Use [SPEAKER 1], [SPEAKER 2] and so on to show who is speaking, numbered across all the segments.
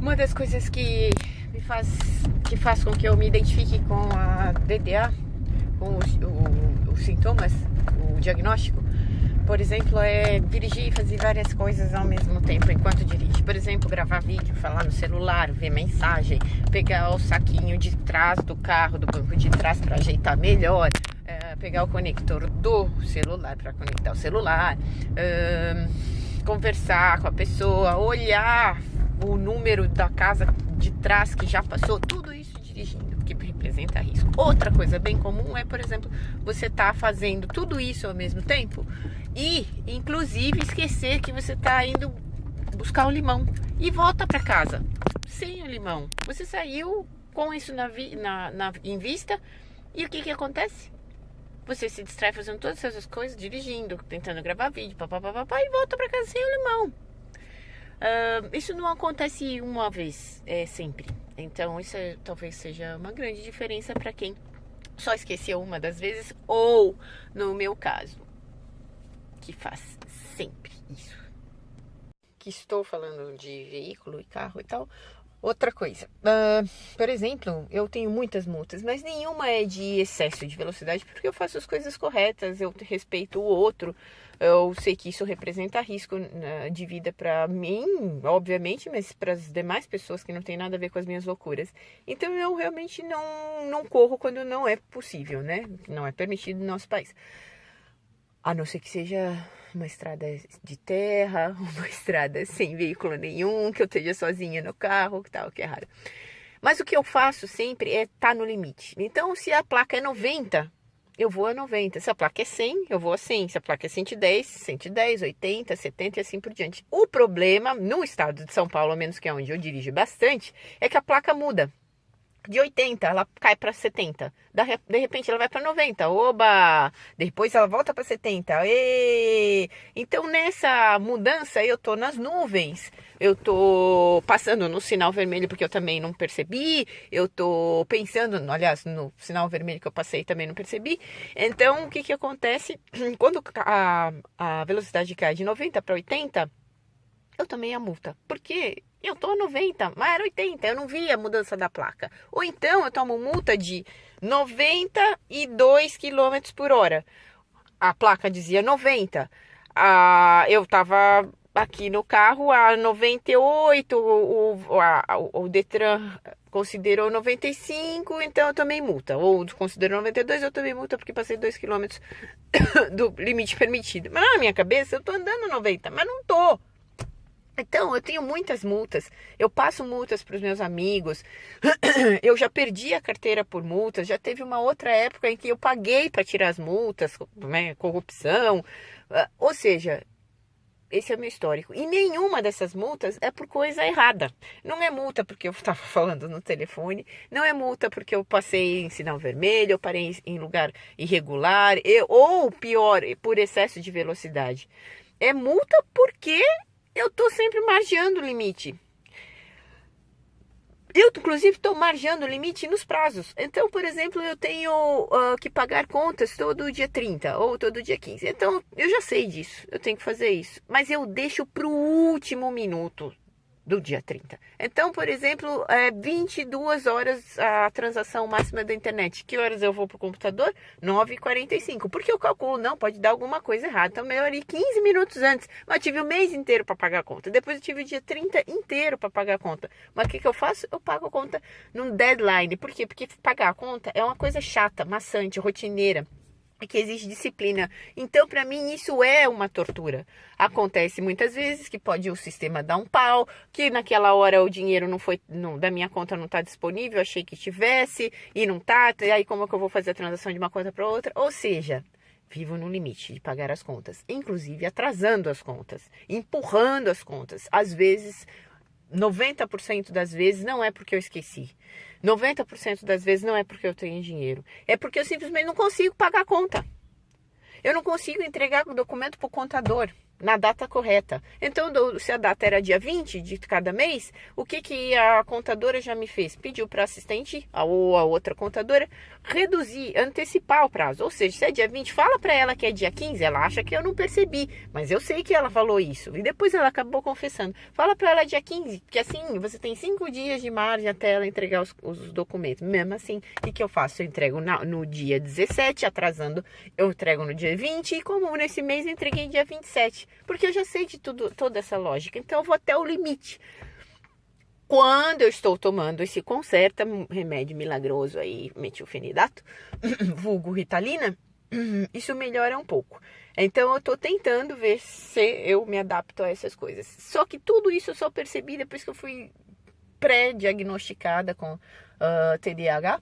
[SPEAKER 1] Uma das coisas que faz com que eu me identifique com a DDA, com os sintomas, o diagnóstico, por exemplo, é dirigir e fazer várias coisas ao mesmo tempo enquanto dirige. Por exemplo, gravar vídeo, falar no celular, ver mensagem, pegar o saquinho de trás do carro, do banco de trás para ajeitar melhor, pegar o conector do celular para conectar o celular, conversar com a pessoa, olhar o número da casa de trás que já passou, tudo isso dirigindo, que representa risco. Outra coisa bem comum é, por exemplo, você tá fazendo tudo isso ao mesmo tempo e, inclusive, esquecer que você tá indo buscar o limão e volta para casa sem o limão. Você saiu com isso em vista e o que acontece? Você se distrai fazendo todas essas coisas, dirigindo, tentando gravar vídeo, papapá, e volta para casa sem o limão. Isso não acontece uma vez, sempre. Então isso talvez seja uma grande diferença para quem só esqueceu uma das vezes, ou no meu caso, que faz sempre isso. Que estou falando de veículo e carro e tal. Outra coisa, por exemplo, eu tenho muitas multas, mas nenhuma é de excesso de velocidade, porque eu faço as coisas corretas, eu respeito o outro, eu sei que isso representa risco de vida para mim, obviamente, mas para as demais pessoas que não tem nada a ver com as minhas loucuras. Então eu realmente não corro quando não é possível, né? Não é permitido no nosso país. A não ser que seja uma estrada de terra, uma estrada sem veículo nenhum, que eu esteja sozinha no carro, que tal, que é raro. Mas o que eu faço sempre é estar no limite. Então, se a placa é 90, eu vou a 90. Se a placa é 100, eu vou a 100. Se a placa é 110, 80, 70 e assim por diante. O problema, no estado de São Paulo, a menos que é onde eu dirijo bastante, é que a placa muda. De 80, ela cai para 70. De repente, ela vai para 90. Oba! Depois ela volta para 70. Ê! Então, nessa mudança, eu tô nas nuvens. Eu tô passando no sinal vermelho porque eu também não percebi. Eu tô pensando, aliás, no sinal vermelho que eu passei também não percebi. Então, o que acontece? Quando a velocidade cai de 90 para 80, eu tomei a multa. Por quê? Eu tô a 90, mas era 80, eu não vi a mudança da placa. Ou então eu tomo multa de 92 km por hora. A placa dizia 90. Eu tava aqui no carro a 98, o Detran considerou 95, então eu tomei multa. Ou considerou 92, eu tomei multa porque passei 2 km do limite permitido. Mas na minha cabeça eu tô andando 90, mas não tô. Então, eu tenho muitas multas, eu passo multas para os meus amigos, eu já perdi a carteira por multas, já teve uma outra época em que eu paguei para tirar as multas, né, corrupção, ou seja, esse é o meu histórico. E nenhuma dessas multas é por coisa errada. Não é multa porque eu estava falando no telefone, não é multa porque eu passei em sinal vermelho, eu parei em lugar irregular, ou pior, por excesso de velocidade. É multa porque eu tô sempre margeando o limite. Eu, inclusive, estou margeando o limite nos prazos. Então, por exemplo, eu tenho que pagar contas todo dia 30 ou todo dia 15. Então, eu já sei disso. Eu tenho que fazer isso. Mas eu deixo para o último minuto do dia 30. Então, por exemplo, 22 horas a transação máxima da internet. Que horas eu vou pro computador? 9h45. Porque eu calculo, não, pode dar alguma coisa errada. Então, melhor ir 15 minutos antes. Mas eu tive o mês inteiro para pagar a conta. Depois eu tive o dia 30 inteiro para pagar a conta. Mas o que eu faço? Eu pago a conta num deadline. Por quê? Porque pagar a conta é uma coisa chata, maçante, rotineira, que exige disciplina. Então, para mim, isso é uma tortura. Acontece muitas vezes que pode o sistema dar um pau, que naquela hora o dinheiro da minha conta não está disponível, achei que tivesse, e não tá, e aí como é que eu vou fazer a transação de uma conta para outra? Ou seja, vivo no limite de pagar as contas, inclusive atrasando as contas, empurrando as contas. Às vezes, 90% das vezes não é porque eu esqueci. 90% das vezes não é porque eu tenho dinheiro. É porque eu simplesmente não consigo pagar a conta. Eu não consigo entregar o documento para o contador. na data correta. Então, se a data era dia 20 de cada mês, o que a contadora já me fez? Pediu para a assistente, ou a outra contadora, reduzir, antecipar o prazo. Ou seja, se é dia 20, fala para ela que é dia 15, ela acha que eu não percebi, mas eu sei que ela falou isso. E depois ela acabou confessando. Fala para ela dia 15, porque assim, você tem 5 dias de margem até ela entregar os documentos. Mesmo assim, o que eu faço? Eu entrego no dia 17, atrasando, eu entrego no dia 20, e como nesse mês eu entreguei dia 27. Porque eu já sei de toda essa lógica. Então eu vou até o limite. Quando eu estou tomando esse Concerta, remédio milagroso aí, metilfenidato, vulgo Ritalina, isso melhora um pouco. Então eu estou tentando ver se eu me adapto a essas coisas. Só que tudo isso eu só percebi depois que eu fui pré-diagnosticada com TDAH.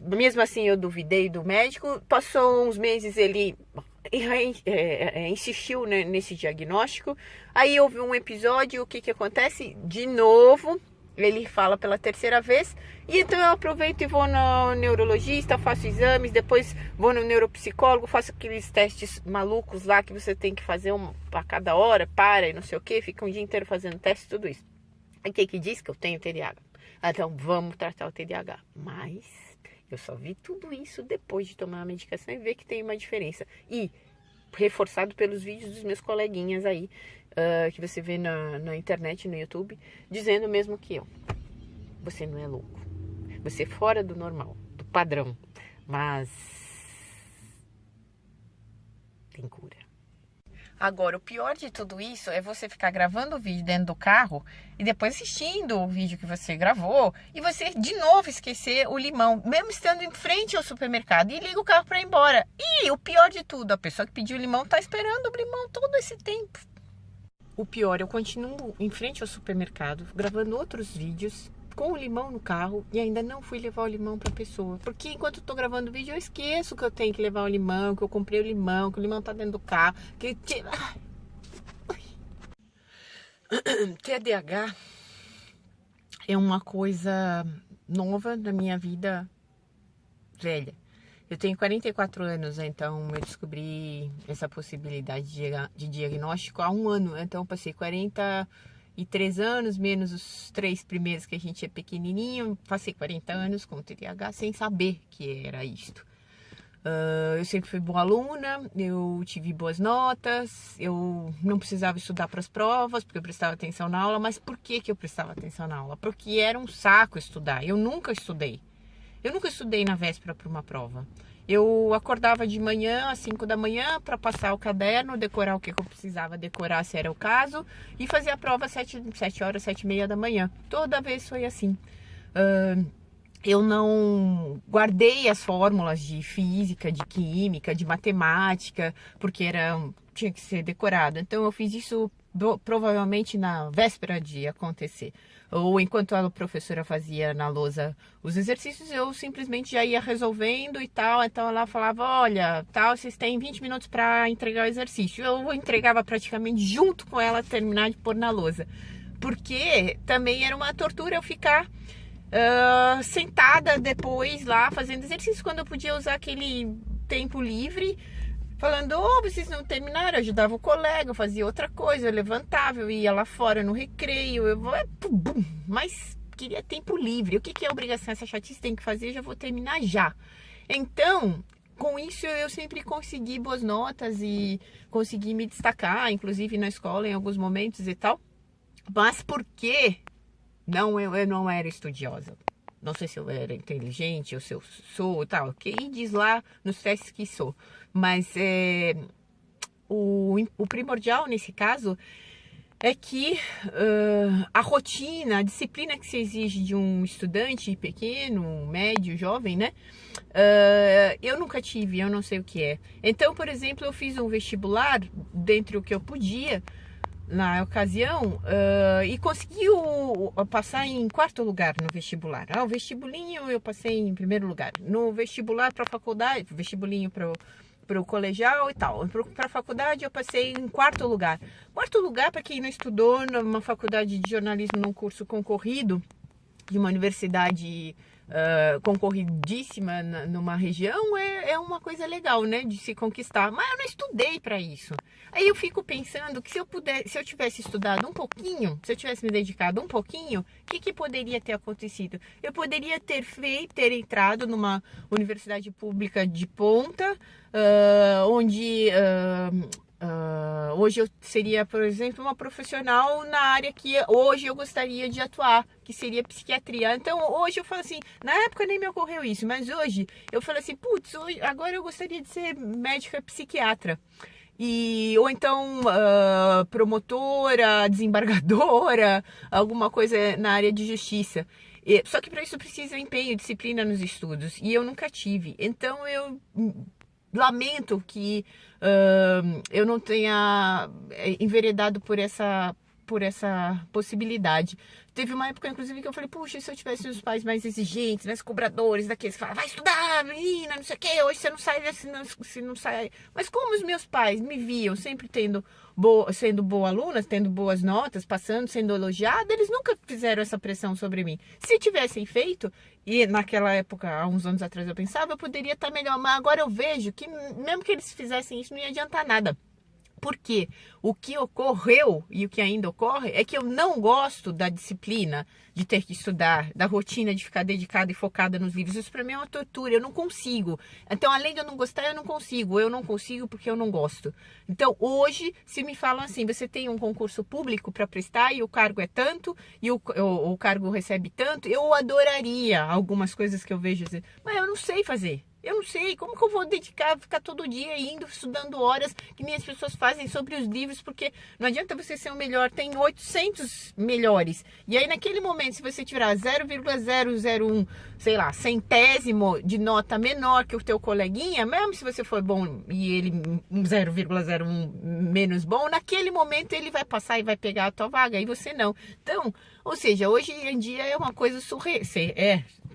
[SPEAKER 1] Mesmo assim eu duvidei do médico. Passou uns meses, ele insistiu, né, nesse diagnóstico. Aí houve um episódio, o que acontece? De novo, ele fala pela terceira vez. E então eu aproveito e vou no neurologista, faço exames, depois vou no neuropsicólogo, faço aqueles testes malucos lá que você tem que fazer a cada hora, para e não sei o que, fica um dia inteiro fazendo teste, tudo isso. Aí o que diz? Que eu tenho TDAH. Então vamos tratar o TDAH. Mas eu só vi tudo isso depois de tomar a medicação e ver que tem uma diferença. E reforçado pelos vídeos dos meus coleguinhas aí, que você vê na internet, no YouTube, dizendo mesmo que eu. Você não é louco. Você é fora do normal, do padrão. Mas tem cura. Agora, o pior de tudo isso é você ficar gravando o vídeo dentro do carro e depois assistindo o vídeo que você gravou e você de novo esquecer o limão, mesmo estando em frente ao supermercado, e liga o carro para ir embora. E o pior de tudo, a pessoa que pediu o limão tá esperando o limão todo esse tempo. O pior, eu continuo em frente ao supermercado, gravando outros vídeos com o limão no carro e ainda não fui levar o limão pra pessoa. Porque enquanto eu tô gravando o vídeo, eu esqueço que eu tenho que levar o limão, que eu comprei o limão, que o limão tá dentro do carro. TDAH é uma coisa nova na minha vida velha. Eu tenho 44 anos, então eu descobri essa possibilidade de diagnóstico há um ano. Então eu passei 43 anos, menos os 3 primeiros que a gente é pequenininho. Passei 40 anos com TDAH sem saber que era isto. Eu sempre fui boa aluna, eu tive boas notas, eu não precisava estudar para as provas, porque eu prestava atenção na aula. Mas por que eu prestava atenção na aula? Porque era um saco estudar, eu nunca estudei. Eu nunca estudei na véspera para uma prova. Eu acordava de manhã, às 5 da manhã, para passar o caderno, decorar o que eu precisava decorar, se era o caso, e fazer a prova às 7 horas, 7h30 da manhã. Toda vez foi assim. Eu não guardei as fórmulas de física, de química, de matemática, porque tinha que ser decorado. Então eu fiz isso provavelmente na véspera de acontecer. Ou enquanto a professora fazia na lousa os exercícios, eu simplesmente já ia resolvendo e tal. Então ela falava, olha, tal, vocês têm 20 minutos para entregar o exercício. Eu entregava praticamente junto com ela, terminar de pôr na lousa. Porque também era uma tortura eu ficar sentada depois lá fazendo exercício, quando eu podia usar aquele tempo livre falando, vocês não terminaram, eu ajudava o colega, eu fazia outra coisa, eu levantava, eu ia lá fora no recreio, mas queria tempo livre. O que é obrigação? Essa chatice tem que fazer, eu já vou terminar já. Então, com isso eu sempre consegui boas notas e consegui me destacar, inclusive na escola em alguns momentos e tal. Mas por quê? Não, eu não era estudiosa. Não sei se eu era inteligente ou se eu sou tal. Quem diz lá nos testes que sou. Mas o primordial nesse caso é que a rotina, a disciplina que se exige de um estudante pequeno, médio, jovem, né? Eu nunca tive, eu não sei o que é. Então, por exemplo, eu fiz um vestibular dentre o que eu podia na ocasião, e consegui passar em 4º lugar no vestibular. O vestibulinho eu passei em 1º lugar. No vestibular para a faculdade, vestibulinho para o colegial e tal. Para a faculdade eu passei em 4º lugar. 4º lugar, para quem não estudou numa faculdade de jornalismo num curso concorrido, de uma universidade concorridíssima numa região é uma coisa legal, né, de se conquistar. Mas eu não estudei para isso. Aí eu fico pensando que se eu tivesse estudado um pouquinho, se eu tivesse me dedicado um pouquinho, o que poderia ter acontecido? Eu poderia ter entrado numa universidade pública de ponta, onde hoje eu seria, por exemplo, uma profissional na área que hoje eu gostaria de atuar, que seria psiquiatria. Então hoje eu falo assim, na época nem me ocorreu isso, mas hoje eu falo assim, putz, agora eu gostaria de ser médica psiquiatra. Ou então promotora, desembargadora, alguma coisa na área de justiça. Só que para isso precisa empenho, disciplina nos estudos, e eu nunca tive. Então eu lamento que eu não tenha enveredado por essa possibilidade. Teve uma época, inclusive, que eu falei, puxa, se eu tivesse os pais mais exigentes, mais cobradores, daqueles que falam, vai estudar, menina, não sei o que, hoje você não sai, se não sai. Mas como os meus pais me viam sempre sendo boa aluna, tendo boas notas, passando, sendo elogiada, eles nunca fizeram essa pressão sobre mim. Se tivessem feito, e naquela época, há uns anos atrás eu pensava, eu poderia estar melhor, mas agora eu vejo que mesmo que eles fizessem isso, não ia adiantar nada. Porque o que ocorreu e o que ainda ocorre é que eu não gosto da disciplina de ter que estudar, da rotina de ficar dedicada e focada nos livros. Isso para mim é uma tortura, eu não consigo. Então, além de eu não gostar, eu não consigo. Eu não consigo porque eu não gosto. Então, hoje, se me falam assim, você tem um concurso público para prestar e o cargo é tanto, e o cargo recebe tanto, eu adoraria algumas coisas que eu vejo, mas eu não sei fazer. Eu não sei, como que eu vou ficar todo dia indo, estudando horas, que nem as pessoas fazem sobre os livros, porque não adianta você ser o melhor, tem 800 melhores. E aí, naquele momento, se você tirar 0,001, sei lá, centésimo de nota menor que o teu coleguinha, mesmo se você for bom e ele 0,01 menos bom, naquele momento ele vai passar e vai pegar a tua vaga, e você não. Então, ou seja, hoje em dia é uma coisa surreal,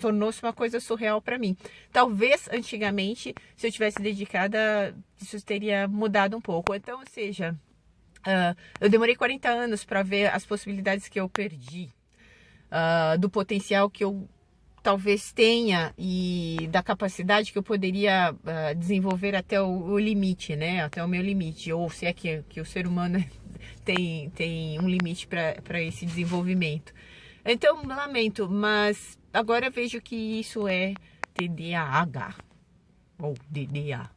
[SPEAKER 1] tornou-se uma coisa surreal para mim. Talvez antigamente, se eu tivesse dedicada, isso teria mudado um pouco. Então, ou seja, eu demorei 40 anos para ver as possibilidades que eu perdi, do potencial que eu talvez tenha e da capacidade que eu poderia desenvolver até o limite, né? Até o meu limite, ou se é que o ser humano tem um limite para esse desenvolvimento. Então, lamento, mas agora vejo que isso é TDAH ou DDA.